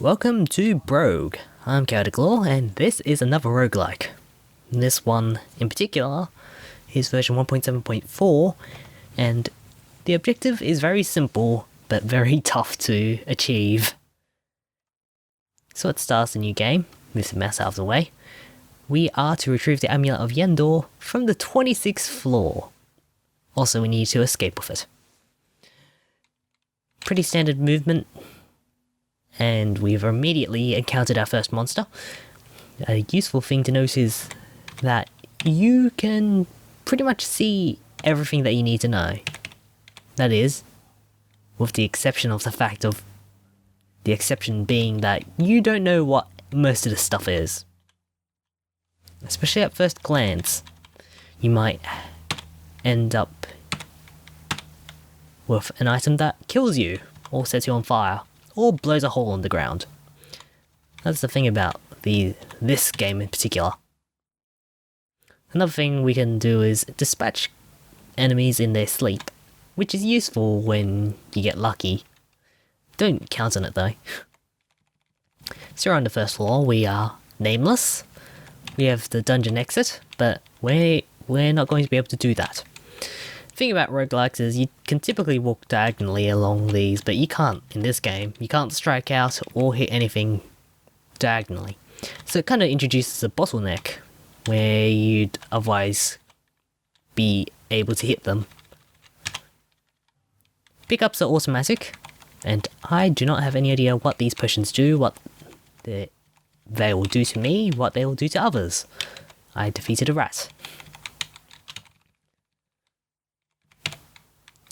welcome to Brogue. I'm Chaotic Law, and this is another roguelike. This one, in particular, is version 1.7.4, and the objective is very simple, but very tough to achieve. So it starts a new game, move the mouse out of the way. We are to retrieve the Amulet of Yendor from the 26th floor. Also, we need to escape with it. Pretty standard movement. And we've immediately encountered our first monster. A useful thing to note is that you can pretty much see everything that you need to know. That is, with the exception of the fact of the exception being that you don't know what most of the stuff is. Especially at first glance, you might end up with an item that kills you, or sets you on fire, or blows a hole in the ground. That's the thing about this game in particular. Another thing we can do is dispatch enemies in their sleep, which is useful when you get lucky. Don't count on it though. So on the first floor we are nameless. We have the dungeon exit, but we're not going to be able to do that. The thing about roguelikes is you can typically walk diagonally along these, but you can't in this game. You can't strike out or hit anything diagonally. So it kind of introduces a bottleneck where you'd otherwise be able to hit them. Pickups are automatic, and I do not have any idea what these potions do, what they will do to me, what they will do to others. I defeated a rat.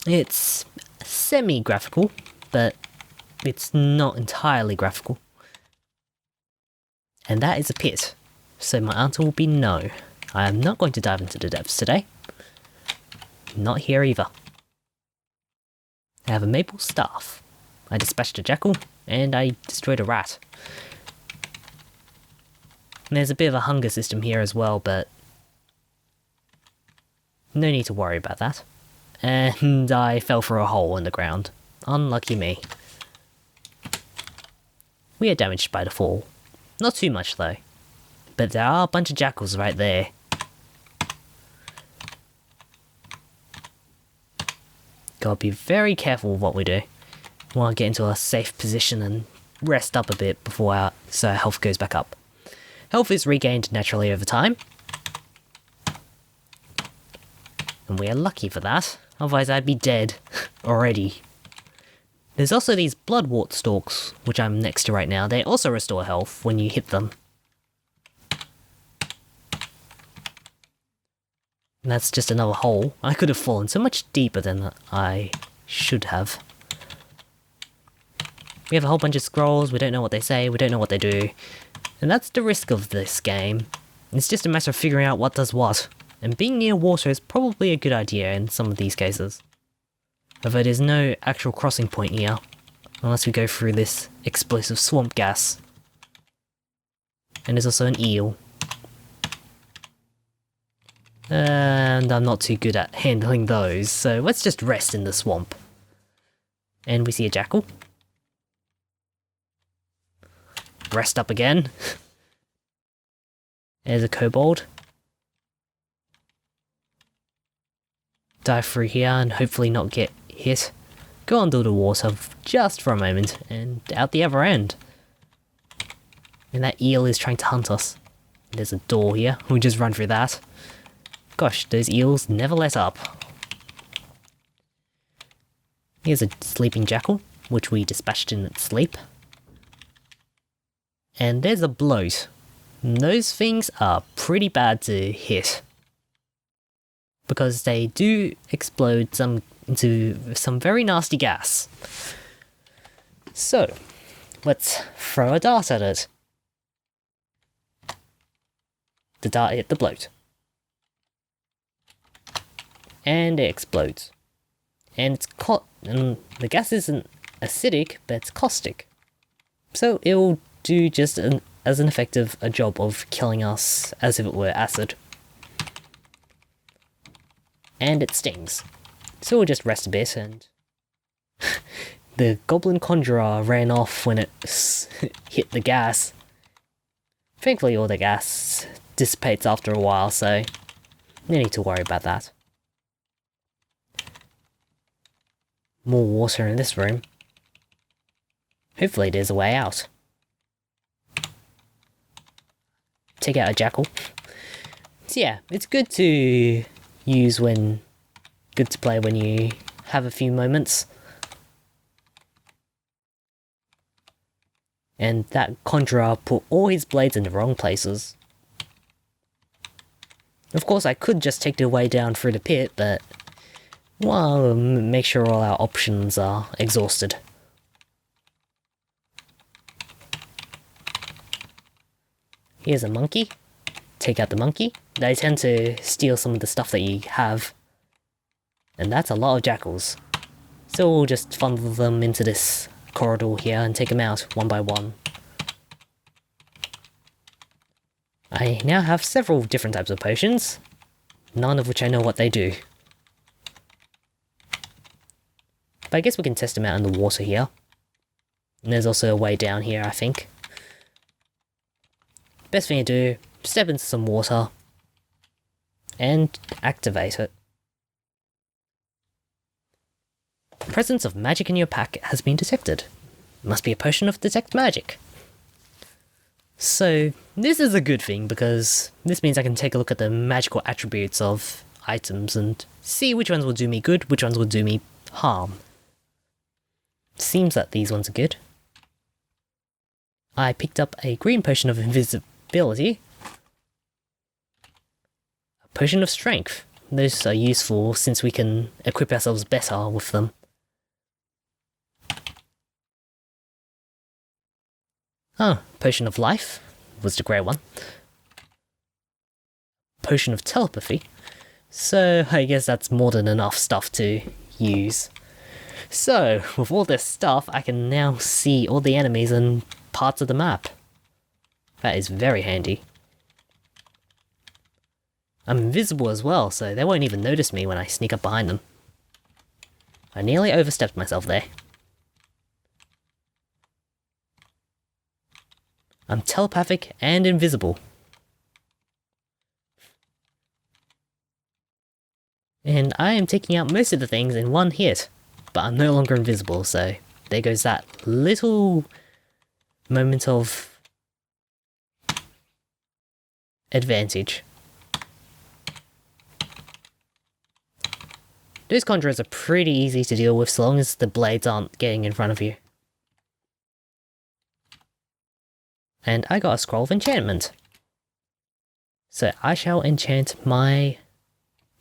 It's semi-graphical, but it's not entirely graphical. And that is a pit, so my answer will be no. I am not going to dive into the depths today. Not here either. I have a maple staff. I dispatched a jackal, and I destroyed a rat. And there's a bit of a hunger system here as well, but no need to worry about that. And I fell through a hole in the ground. Unlucky me. We are damaged by the fall. Not too much though. But there are a bunch of jackals right there. Gotta be very careful with what we do. We want to get into a safe position and rest up a bit before so our health goes back up. Health is regained naturally over time. And we are lucky for that. Otherwise I'd be dead already. There's also these bloodwort stalks, which I'm next to right now. They also restore health when you hit them. And that's just another hole. I could have fallen so much deeper than I should have. We have a whole bunch of scrolls, we don't know what they say, we don't know what they do. And that's the risk of this game. It's just a matter of figuring out what does what. And being near water is probably a good idea in some of these cases. Although there's no actual crossing point here, unless we go through this explosive swamp gas. And there's also an eel. And I'm not too good at handling those, so let's just rest in the swamp. And we see a jackal. Rest up again. There's a kobold. Dive through here and hopefully not get hit. Go under the water just for a moment and out the other end. And that eel is trying to hunt us. There's a door here, we'll just run through that. Gosh, those eels never let up. Here's a sleeping jackal, which we dispatched in its sleep. And there's a bloat. And those things are pretty bad to hit, because they do explode into some very nasty gas. So, let's throw a dart at it. The dart hit the bloat. And it explodes. And and the gas isn't acidic, but it's caustic. So it'll do just as an effective a job of killing us as if it were acid. And it stings. So we'll just rest a bit and The goblin conjurer ran off when it hit the gas. Thankfully all the gas dissipates after a while, so no need to worry about that. More water in this room. Hopefully there's a way out. Take out a jackal. So yeah, it's good to use when... good to play when you have a few moments. And that conjurer put all his blades in the wrong places. Of course I could just take the way down through the pit, but... well, make sure all our options are exhausted. Here's a monkey. Take out the monkey. They tend to steal some of the stuff that you have. And that's a lot of jackals. So we'll just funnel them into this corridor here and take them out one by one. I now have several different types of potions, none of which I know what they do. But I guess we can test them out in the water here. And there's also a way down here, I think. Best thing to do, step into some water and activate it. Presence of magic in your pack has been detected. Must be a potion of detect magic. So this is a good thing because this means I can take a look at the magical attributes of items and see which ones will do me good, which ones will do me harm. Seems that these ones are good. I picked up a green potion of invisibility. A potion of strength. Those are useful since we can equip ourselves better with them. Oh, potion of life was the grey one. Potion of telepathy. So I guess that's more than enough stuff to use. So, with all this stuff, I can now see all the enemies and parts of the map. That is very handy. I'm invisible as well, so they won't even notice me when I sneak up behind them. I nearly overstepped myself there. I'm telepathic and invisible. And I am taking out most of the things in one hit, but I'm no longer invisible, so there goes that little moment of advantage. Those conjurers are pretty easy to deal with so long as the blades aren't getting in front of you. And I got a scroll of enchantment. So I shall enchant my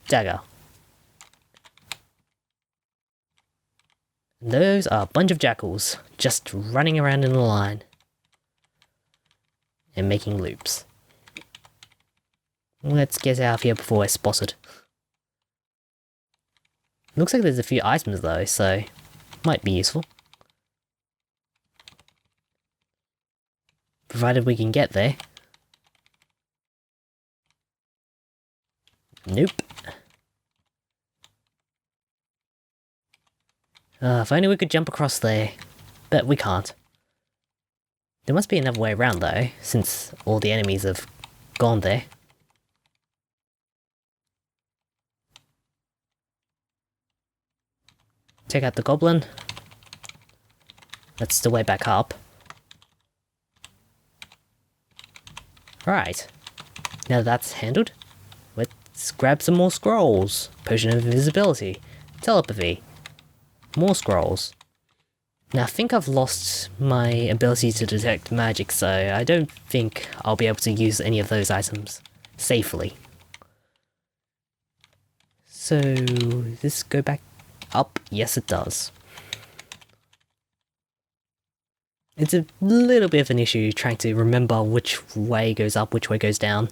dagger. And those are a bunch of jackals, just running around in a line. And making loops. Let's get out of here before we're spotted. Looks like there's a few items though, so might be useful. Provided we can get there. Nope. If only we could jump across there. But we can't. There must be another way around though, since all the enemies have gone there. Take out the goblin. That's the way back up. Right. Now that that's handled, let's grab some more scrolls. Potion of invisibility. Telepathy. More scrolls. Now I think I've lost my ability to detect magic, so I don't think I'll be able to use any of those items safely. So, does this go back up? Yes it does. It's a little bit of an issue trying to remember which way goes up, which way goes down.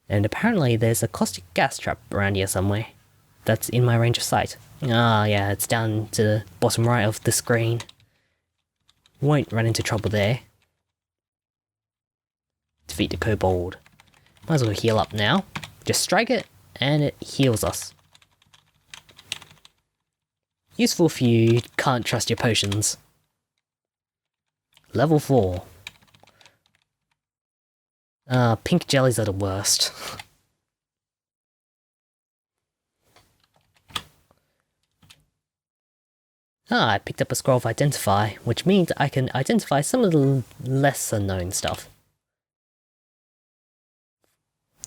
And apparently there's a caustic gas trap around here somewhere. That's in my range of sight. Ah yeah, it's down to the bottom right of the screen. Won't run into trouble there. Defeat the kobold. Might as well heal up now. Just strike it, and it heals us. Useful if you can't trust your potions. Level 4. Pink jellies are the worst. I picked up a scroll of Identify, which means I can identify some of the lesser known stuff.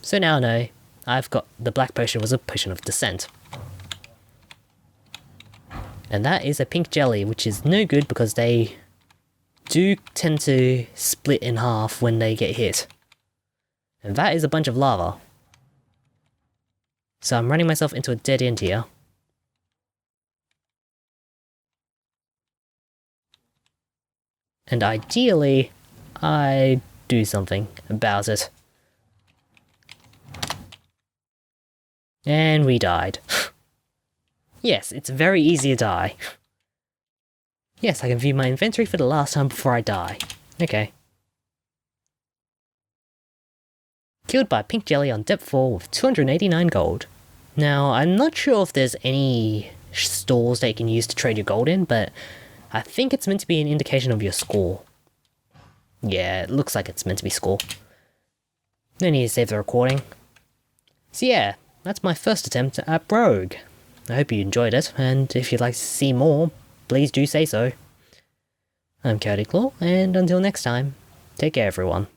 So now I know I've got the black potion was a potion of descent. And that is a pink jelly, which is no good because they do tend to split in half when they get hit. And that is a bunch of lava. So I'm running myself into a dead end here. And ideally, I do something about it. And we died. Yes, it's very easy to die. Yes, I can view my inventory for the last time before I die. Okay. Killed by pink jelly on depth 4 with 289 gold. Now, I'm not sure if there's any stores that you can use to trade your gold in, but I think it's meant to be an indication of your score. Yeah, it looks like it's meant to be score. No need to save the recording. So yeah, that's my first attempt at Brogue. I hope you enjoyed it, and if you'd like to see more, please do say so. I'm Cody Claw, and until next time, take care everyone.